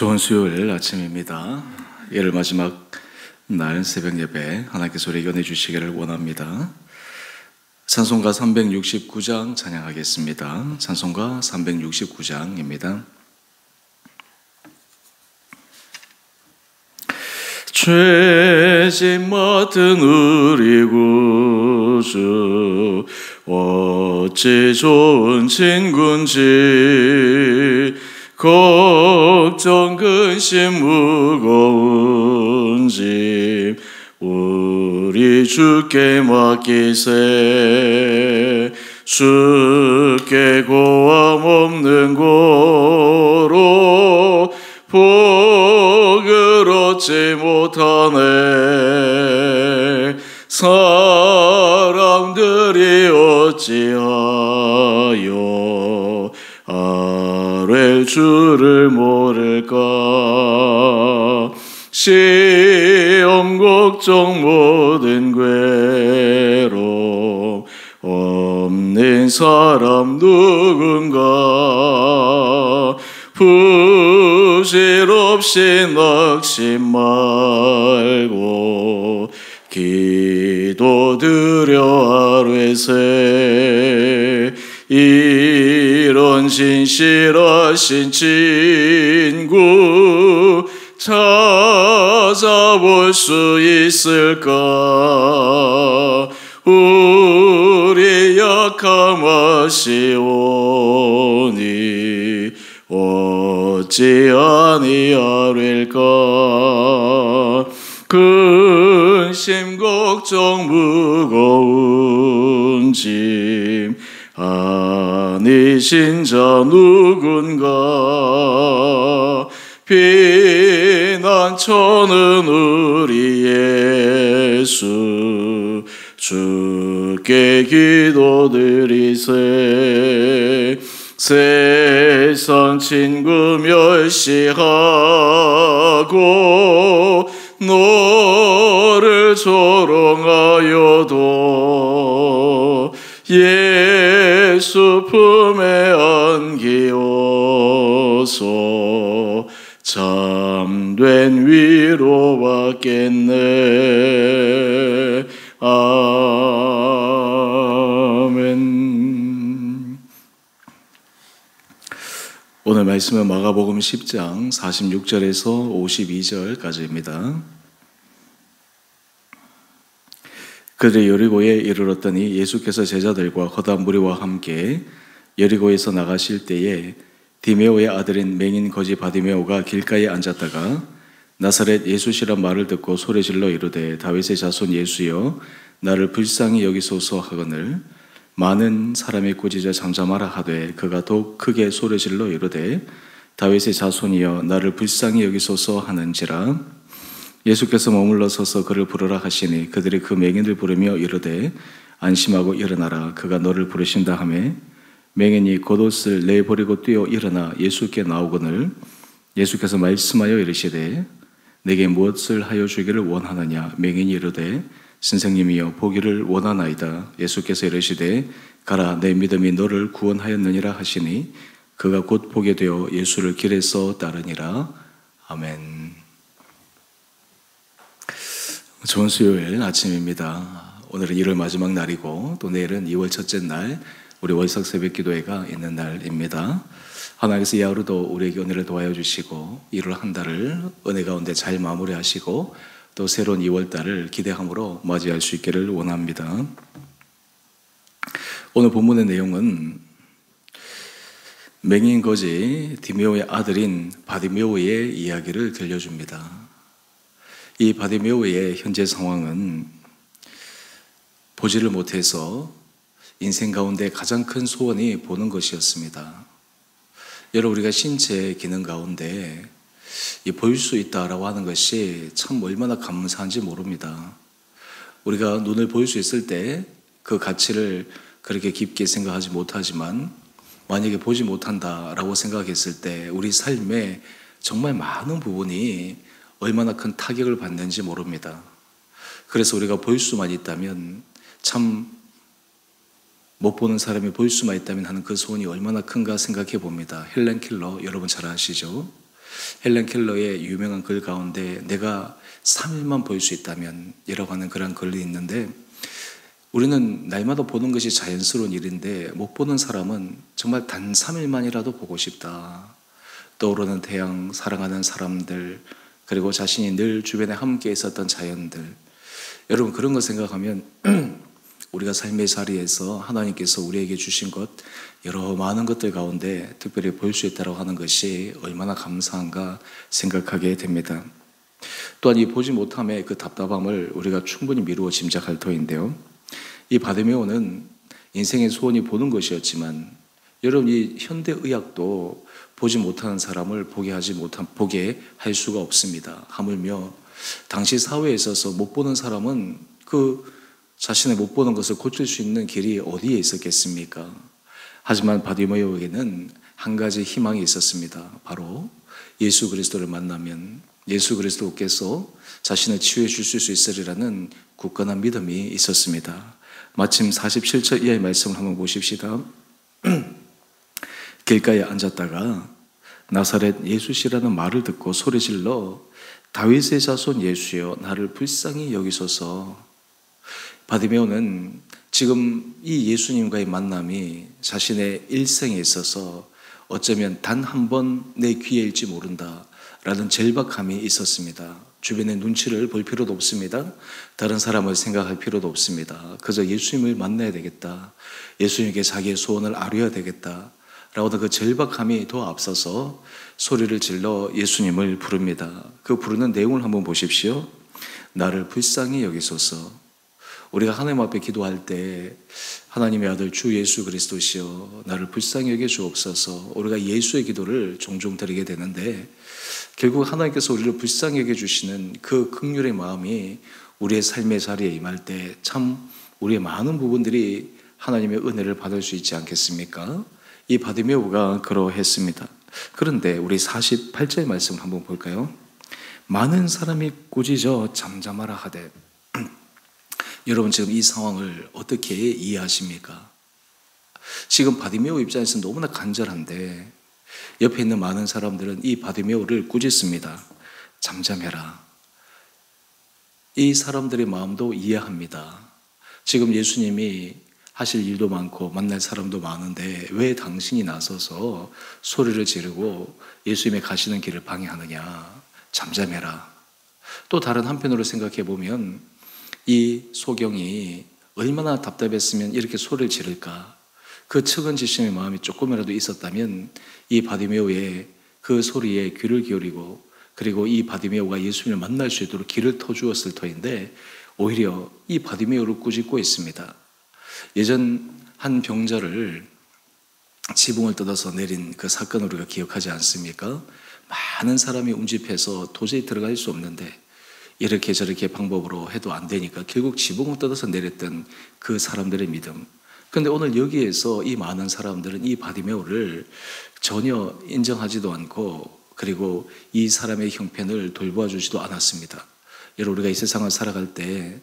좋은 수요일 아침입니다. 예를 마지막 날 새벽 예배 하나님께서 우리에게 은혜 주시기를 원합니다. 찬송가 369장 찬양하겠습니다. 찬송가 369장입니다. 죄짐 맡은 우리 구주 어찌 좋은 친구인지 걱정 근심 무거운 짐 우리 주께 맡기세. 주께 고함 없는 고로 복을 얻지 못하네. 사람들이 어찌하여 아뢰 주를 모를까. 시험 걱정 모든 괴로움 없는 사람 누군가. 부질없이 낙심 말고 기도드려 아뢰세. 이런 진실하신 친구 찾아볼 수 있을까. 우리 약함 아시오니 어찌 아니하릴까. 근심 걱정 무거운 짐 아니신 자 누군가. 피난처는 우리 예수 주께 기도드리세. 세상 친구 멸시하고 너를 조롱하여도 예수 품에 안기어서 참된 위로 받겠네. 아멘. 오늘 말씀은 마가복음 10장 46절에서 52절까지입니다. 그들이 여리고에 이르렀더니 예수께서 제자들과 허다 무리와 함께 여리고에서 나가실 때에 디메오의 아들인 맹인 거지 바디메오가 길가에 앉았다가 나사렛 예수시란 말을 듣고 소리질러 이르되 다윗의 자손 예수여 나를 불쌍히 여기소서 하거늘 많은 사람이 꾸짖어 잠잠하라 하되 그가 더욱 크게 소리질러 이르되 다윗의 자손이여 나를 불쌍히 여기소서 하는지라. 예수께서 머물러 서서 그를 부르라 하시니 그들이 그 맹인을 부르며 이르되 안심하고 일어나라 그가 너를 부르신다 하매 맹인이 겉옷을 내버리고 뛰어 일어나 예수께 나오거늘 예수께서 말씀하여 이르시되 내게 무엇을 하여 주기를 원하느냐. 맹인이 이르되 선생님이여 보기를 원하나이다. 예수께서 이르시되 가라 내 믿음이 너를 구원하였느니라 하시니 그가 곧 보게 되어 예수를 길에서 따르니라. 아멘. 좋은 수요일 아침입니다. 오늘은 1월 마지막 날이고 또 내일은 2월 첫째 날 우리 월삭 새벽 기도회가 있는 날입니다. 하나님께서 이 하루도 우리에게 은혜를 도와여 주시고 1월 한 달을 은혜 가운데 잘 마무리하시고 또 새로운 2월 달을 기대함으로 맞이할 수 있기를 원합니다. 오늘 본문의 내용은 맹인 거지 디메오의 아들인 바디메오의 이야기를 들려줍니다. 이 바디메오의 현재 상황은 보지를 못해서 인생 가운데 가장 큰 소원이 보는 것이었습니다. 여러분 우리가 신체 기능 가운데 이 보일 수 있다라고 하는 것이 참 얼마나 감사한지 모릅니다. 우리가 눈을 보일 수 있을 때 그 가치를 그렇게 깊게 생각하지 못하지만 만약에 보지 못한다라고 생각했을 때 우리 삶에 정말 많은 부분이 얼마나 큰 타격을 받는지 모릅니다. 그래서 우리가 보일 수만 있다면 참 못 보는 사람이 보일 수만 있다면 하는 그 소원이 얼마나 큰가 생각해 봅니다. 헬렌 켈러 여러분 잘 아시죠? 헬렌 켈러의 유명한 글 가운데 내가 3일만 볼 수 있다면 이라고 하는 그런 글이 있는데, 우리는 날마다 보는 것이 자연스러운 일인데 못 보는 사람은 정말 단 3일만이라도 보고 싶다. 떠오르는 태양, 사랑하는 사람들, 그리고 자신이 늘 주변에 함께 있었던 자연들. 여러분, 그런 거 생각하면 우리가 삶의 자리에서 하나님께서 우리에게 주신 것, 여러 많은 것들 가운데 특별히 볼 수 있다고 하는 것이 얼마나 감사한가 생각하게 됩니다. 또한 이 보지 못함의 그 답답함을 우리가 충분히 미루어 짐작할 터인데요, 이 바디메오는 인생의 소원이 보는 것이었지만, 여러분, 이 현대의학도 보지 못하는 사람을 보게 할 수가 없습니다. 하물며 당시 사회에 있어서 못 보는 사람은 그 자신의 못 보는 것을 고칠 수 있는 길이 어디에 있었겠습니까? 하지만 바디메오에게는 한 가지 희망이 있었습니다. 바로 예수 그리스도를 만나면 예수 그리스도께서 자신을 치유해 주실 수 있으리라는 굳건한 믿음이 있었습니다. 마침 47절 이하의 말씀을 한번 보십시다. 길가에 앉았다가 나사렛 예수시라는 말을 듣고 소리질러 다윗의 자손 예수여 나를 불쌍히 여기소서. 바디메오는 지금 이 예수님과의 만남이 자신의 일생에 있어서 어쩌면 단 한 번 내 기회일지 모른다라는 절박함이 있었습니다. 주변의 눈치를 볼 필요도 없습니다. 다른 사람을 생각할 필요도 없습니다. 그저 예수님을 만나야 되겠다, 예수님께 자기의 소원을 아뢰어야 되겠다 라고 하는 그 절박함이 더 앞서서 소리를 질러 예수님을 부릅니다. 그 부르는 내용을 한번 보십시오. 나를 불쌍히 여기소서. 우리가 하나님 앞에 기도할 때 하나님의 아들 주 예수 그리스도시여 나를 불쌍히 여겨 주옵소서, 우리가 예수의 기도를 종종 드리게 되는데, 결국 하나님께서 우리를 불쌍히 여겨 주시는 그 긍휼의 마음이 우리의 삶의 자리에 임할 때 참 우리의 많은 부분들이 하나님의 은혜를 받을 수 있지 않겠습니까? 이 바디메오가 그러했습니다. 그런데 우리 48절 말씀을 한번 볼까요? 많은 사람이 꾸짖어 잠잠하라 하되. 여러분, 지금 이 상황을 어떻게 이해하십니까? 지금 바디메오 입장에서는 너무나 간절한데 옆에 있는 많은 사람들은 이 바디메오를 꾸짖습니다. 잠잠해라. 이 사람들의 마음도 이해합니다. 지금 예수님이 하실 일도 많고 만날 사람도 많은데 왜 당신이 나서서 소리를 지르고 예수님의 가시는 길을 방해하느냐. 잠잠해라. 또 다른 한편으로 생각해 보면 이 소경이 얼마나 답답했으면 이렇게 소리를 지를까. 그 측은지심의 마음이 조금이라도 있었다면 이 바디메오의 그 소리에 귀를 기울이고, 그리고 이 바디메오가 예수님을 만날 수 있도록 길을 터주었을 터인데 오히려 이 바디메오를 꾸짖고 있습니다. 예전 한 병자를 지붕을 뜯어서 내린 그 사건을 우리가 기억하지 않습니까? 많은 사람이 운집해서 도저히 들어갈 수 없는데 이렇게 저렇게 방법으로 해도 안 되니까 결국 지붕을 뜯어서 내렸던 그 사람들의 믿음. 그런데 오늘 여기에서 이 많은 사람들은 이 바디메오를 전혀 인정하지도 않고, 그리고 이 사람의 형편을 돌보아 주지도 않았습니다. 여러분, 우리가 이 세상을 살아갈 때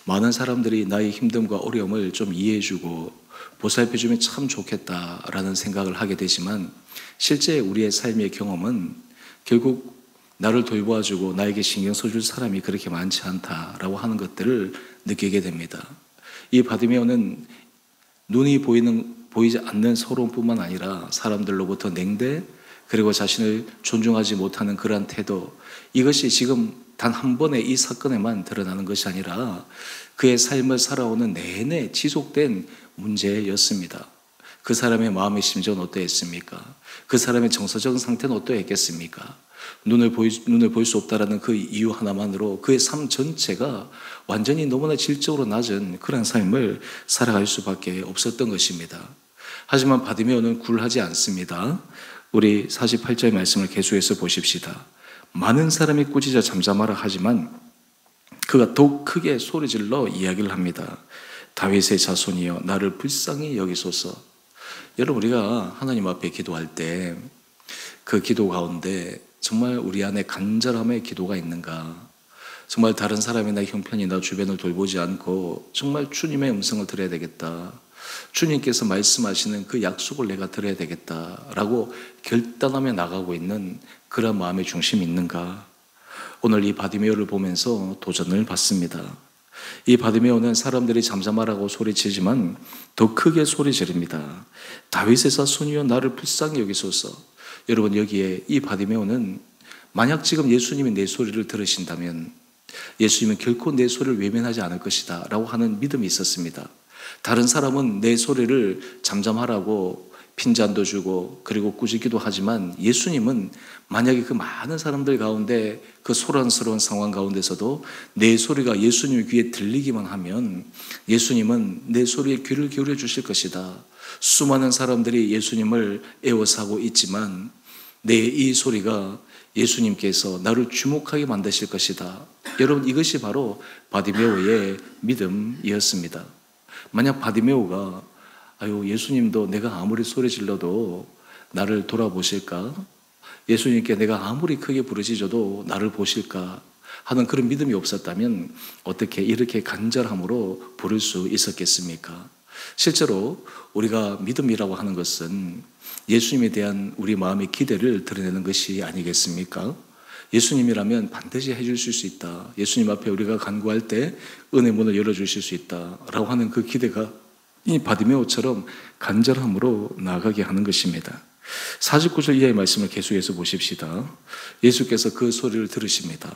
많은 사람들이 나의 힘듦과 어려움을 좀 이해해주고 보살펴주면 참 좋겠다라는 생각을 하게 되지만, 실제 우리의 삶의 경험은 결국 나를 돌보아주고 나에게 신경 써줄 사람이 그렇게 많지 않다라고 하는 것들을 느끼게 됩니다. 이 바디메오는 눈이 보이지 않는 서러움뿐만 아니라 사람들로부터 냉대, 그리고 자신을 존중하지 못하는 그러한 태도, 이것이 지금 단 한 번의 이 사건에만 드러나는 것이 아니라 그의 삶을 살아오는 내내 지속된 문제였습니다. 그 사람의 마음의 심정은 어떠했습니까? 그 사람의 정서적 상태는 어떠했겠습니까? 눈을 볼 수 없다라는 그 이유 하나만으로 그의 삶 전체가 완전히 너무나 질적으로 낮은 그런 삶을 살아갈 수밖에 없었던 것입니다. 하지만 바디메오는 굴하지 않습니다. 우리 48절 말씀을 계속해서 보십시다. 많은 사람이 꾸짖어 잠잠하라 하지만 그가 더욱 크게 소리질러 이야기를 합니다. 다윗의 자손이여 나를 불쌍히 여기소서. 여러분, 우리가 하나님 앞에 기도할 때 그 기도 가운데 정말 우리 안에 간절함의 기도가 있는가? 정말 다른 사람이나 형편이나 주변을 돌보지 않고 정말 주님의 음성을 들어야 되겠다, 주님께서 말씀하시는 그 약속을 내가 들어야 되겠다라고 결단하며 나가고 있는 그런 마음의 중심이 있는가? 오늘 이 바디메오를 보면서 도전을 받습니다. 이 바디메오는 사람들이 잠잠하라고 소리치지만 더 크게 소리 지릅니다. 다윗의 자손이여 나를 불쌍히 여기소서. 여러분, 여기에 이 바디메오는 만약 지금 예수님이 내 소리를 들으신다면 예수님은 결코 내 소리를 외면하지 않을 것이다 라고 하는 믿음이 있었습니다. 다른 사람은 내 소리를 잠잠하라고 핀잔도 주고 그리고 꾸짖기도 하지만 예수님은 만약에 그 많은 사람들 가운데 그 소란스러운 상황 가운데서도 내 소리가 예수님 귀에 들리기만 하면 예수님은 내 소리에 귀를 기울여 주실 것이다. 수많은 사람들이 예수님을 애워싸고 있지만 내 이 소리가 예수님께서 나를 주목하게 만드실 것이다. 여러분, 이것이 바로 바디메오의 믿음이었습니다. 만약 바디메오가 예수님도 내가 아무리 소리 질러도 나를 돌아보실까? 예수님께 내가 아무리 크게 부르짖어도 나를 보실까? 하는 그런 믿음이 없었다면 어떻게 이렇게 간절함으로 부를 수 있었겠습니까? 실제로 우리가 믿음이라고 하는 것은 예수님에 대한 우리 마음의 기대를 드러내는 것이 아니겠습니까? 예수님이라면 반드시 해주실 수 있다. 예수님 앞에 우리가 간구할 때 은혜 문을 열어주실 수 있다라고 하는 그 기대가 이 바디메오처럼 간절함으로 나아가게 하는 것입니다. 49절 이하의 말씀을 계속해서 보십시다. 예수께서 그 소리를 들으십니다.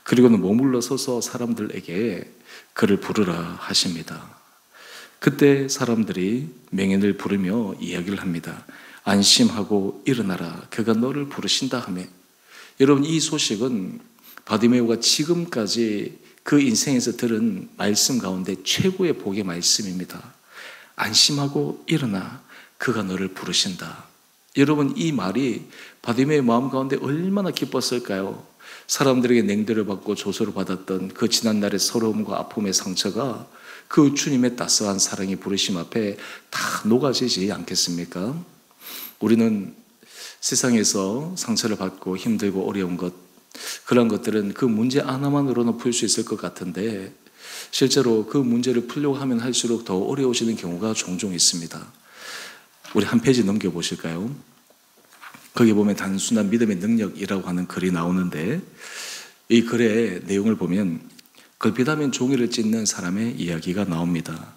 그리고는 머물러 서서 사람들에게 그를 부르라 하십니다. 그때 사람들이 맹인을 부르며 이야기를 합니다. 안심하고 일어나라. 그가 너를 부르신다 하며. 여러분, 이 소식은 바디메오가 지금까지 그 인생에서 들은 말씀 가운데 최고의 복의 말씀입니다. 안심하고 일어나. 그가 너를 부르신다. 여러분, 이 말이 바디메오의 마음 가운데 얼마나 기뻤을까요? 사람들에게 냉대를 받고 조소를 받았던 그 지난날의 서러움과 아픔의 상처가 그 주님의 따스한 사랑의 부르심 앞에 다 녹아지지 않겠습니까? 우리는 세상에서 상처를 받고 힘들고 어려운 것, 그런 것들은 그 문제 하나만으로는 풀 수 있을 것 같은데 실제로 그 문제를 풀려고 하면 할수록 더 어려워지는 경우가 종종 있습니다. 우리 한 페이지 넘겨보실까요? 거기 보면 단순한 믿음의 능력이라고 하는 글이 나오는데 이 글의 내용을 보면 걸핏하면 종이를 찢는 사람의 이야기가 나옵니다.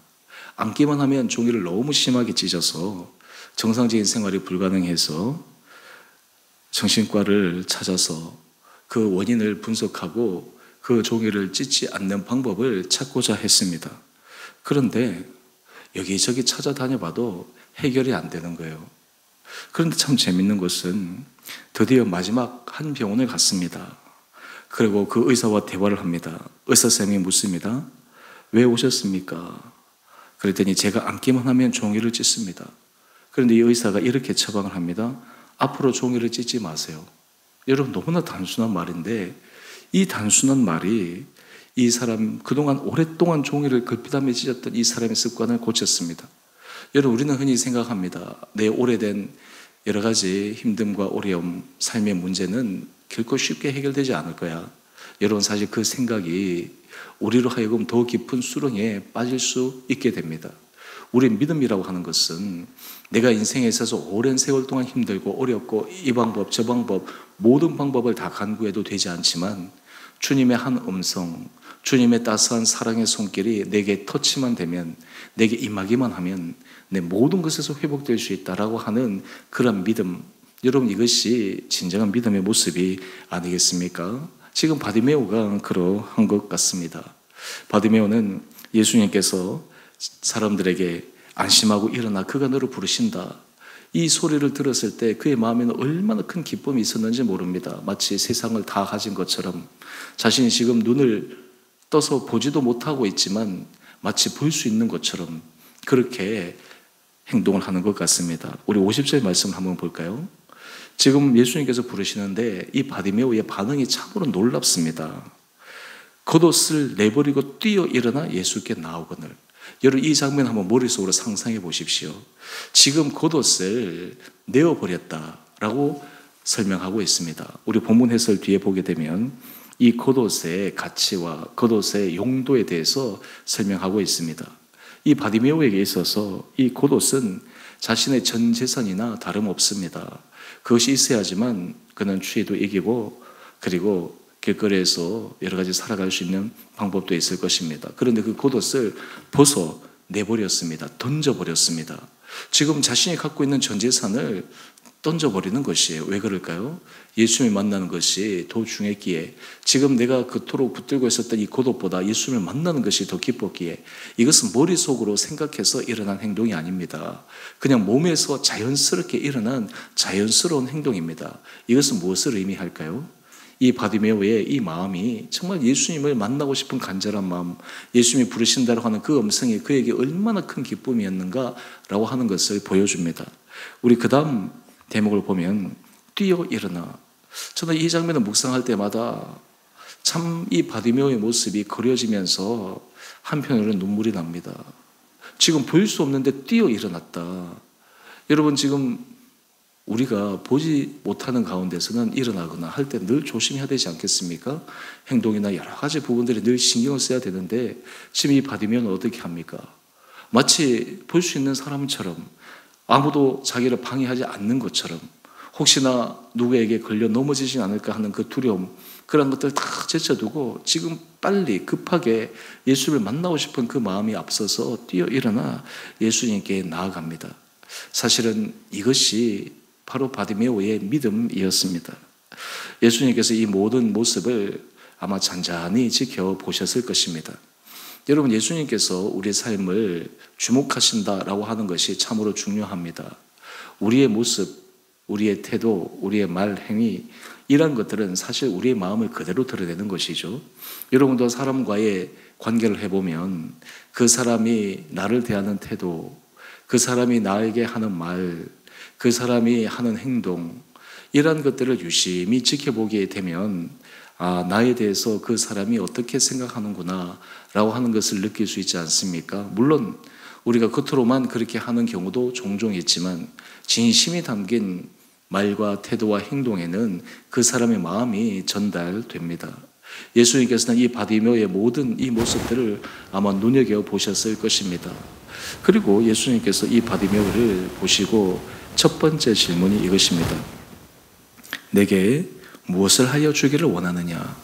앉기만 하면 종이를 너무 심하게 찢어서 정상적인 생활이 불가능해서 정신과를 찾아서 그 원인을 분석하고 그 종이를 찢지 않는 방법을 찾고자 했습니다. 그런데 여기저기 찾아다녀봐도 해결이 안 되는 거예요. 그런데 참 재밌는 것은 드디어 마지막 한 병원을 갔습니다. 그리고 그 의사와 대화를 합니다. 의사 선생님이 묻습니다. 왜 오셨습니까? 그랬더니 제가 앉기만 하면 종이를 찢습니다. 그런데 이 의사가 이렇게 처방을 합니다. 앞으로 종이를 찢지 마세요. 여러분, 너무나 단순한 말인데 이 단순한 말이 이 사람 그동안 오랫동안 종이를 걸핏하며 찢었던 이 사람의 습관을 고쳤습니다. 여러분, 우리는 흔히 생각합니다. 내 오래된 여러 가지 힘듦과 어려움, 삶의 문제는 결코 쉽게 해결되지 않을 거야. 여러분, 사실 그 생각이 우리로 하여금 더 깊은 수렁에 빠질 수 있게 됩니다. 우리 믿음이라고 하는 것은 내가 인생에 있어서 오랜 세월 동안 힘들고 어렵고 이 방법 저 방법 모든 방법을 다 간구해도 되지 않지만 주님의 한 음성, 주님의 따스한 사랑의 손길이 내게 터치만 되면, 내게 임하기만 하면 내 모든 것에서 회복될 수 있다라고 하는 그런 믿음, 여러분, 이것이 진정한 믿음의 모습이 아니겠습니까? 지금 바디메오가 그러한 것 같습니다. 바디메오는 예수님께서 사람들에게 안심하고 일어나 그가 너를 부르신다, 이 소리를 들었을 때 그의 마음에는 얼마나 큰 기쁨이 있었는지 모릅니다. 마치 세상을 다 가진 것처럼 자신이 지금 눈을 떠서 보지도 못하고 있지만 마치 볼 수 있는 것처럼 그렇게 행동을 하는 것 같습니다. 우리 50절 말씀을 한번 볼까요? 지금 예수님께서 부르시는데 이 바디메오의 반응이 참으로 놀랍습니다. 겉옷을 내버리고 뛰어 일어나 예수께 나오거늘. 여러분, 이 장면 한번 머릿속으로 상상해 보십시오. 지금 겉옷을 내어버렸다라고 설명하고 있습니다. 우리 본문 해설 뒤에 보게 되면 이 겉옷의 가치와 겉옷의 용도에 대해서 설명하고 있습니다. 이 바디메오에게 있어서 이 겉옷은 자신의 전 재산이나 다름없습니다. 그것이 있어야지만 그는 추위도 이기고 그리고 길거리에서 여러 가지 살아갈 수 있는 방법도 있을 것입니다. 그런데 그 겉옷을 벗어 내버렸습니다. 던져버렸습니다. 지금 자신이 갖고 있는 전 재산을 던져버리는 것이에요. 왜 그럴까요? 예수님을 만나는 것이 더 중요했기에, 지금 내가 그토록 붙들고 있었던 이 겉옷보다 예수님을 만나는 것이 더 기뻤기에, 이것은 머릿속으로 생각해서 일어난 행동이 아닙니다. 그냥 몸에서 자연스럽게 일어난 자연스러운 행동입니다. 이것은 무엇을 의미할까요? 이 바디메오의 이 마음이 정말 예수님을 만나고 싶은 간절한 마음, 예수님이 부르신다고 하는 그 음성이 그에게 얼마나 큰 기쁨이었는가라고 하는 것을 보여줍니다. 우리 그 다음 대목을 보면 뛰어 일어나. 저는 이 장면을 묵상할 때마다 참 이 바디메오의 모습이 그려지면서 한편으로는 눈물이 납니다. 지금 보일 수 없는데 뛰어 일어났다. 여러분, 지금 우리가 보지 못하는 가운데서는 일어나거나 할 때 늘 조심해야 되지 않겠습니까? 행동이나 여러 가지 부분들이 늘 신경을 써야 되는데, 지금 이 바디메오는 어떻게 합니까? 마치 볼 수 있는 사람처럼, 아무도 자기를 방해하지 않는 것처럼, 혹시나 누구에게 걸려 넘어지지 않을까 하는 그 두려움, 그런 것들 다 제쳐두고 지금 빨리 급하게 예수를 만나고 싶은 그 마음이 앞서서 뛰어 일어나 예수님께 나아갑니다. 사실은 이것이 바로 바디메오의 믿음이었습니다. 예수님께서 이 모든 모습을 아마 잔잔히 지켜보셨을 것입니다. 여러분, 예수님께서 우리의 삶을 주목하신다라고 하는 것이 참으로 중요합니다. 우리의 모습, 우리의 태도, 우리의 말, 행위, 이런 것들은 사실 우리의 마음을 그대로 드러내는 것이죠. 여러분도 사람과의 관계를 해보면 그 사람이 나를 대하는 태도, 그 사람이 나에게 하는 말, 그 사람이 하는 행동, 이런 것들을 유심히 지켜보게 되면 나에 대해서 그 사람이 어떻게 생각하는구나 라고 하는 것을 느낄 수 있지 않습니까? 물론 우리가 겉으로만 그렇게 하는 경우도 종종 있지만 진심이 담긴 말과 태도와 행동에는 그 사람의 마음이 전달됩니다. 예수님께서는 이 바디메오의 모든 이 모습들을 아마 눈여겨보셨을 것입니다. 그리고 예수님께서 이 바디메오를 보시고 첫 번째 질문이 이것입니다. 내게 무엇을 하여 주기를 원하느냐?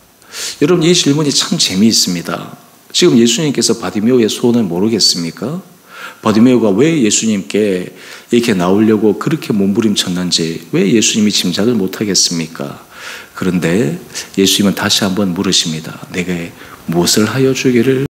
여러분, 이 질문이 참 재미있습니다. 지금 예수님께서 바디메오의 소원을 모르겠습니까? 바디메오가 왜 예수님께 이렇게 나오려고 그렇게 몸부림쳤는지 왜 예수님이 짐작을 못하겠습니까? 그런데 예수님은 다시 한번 물으십니다. 내게 무엇을 하여 주기를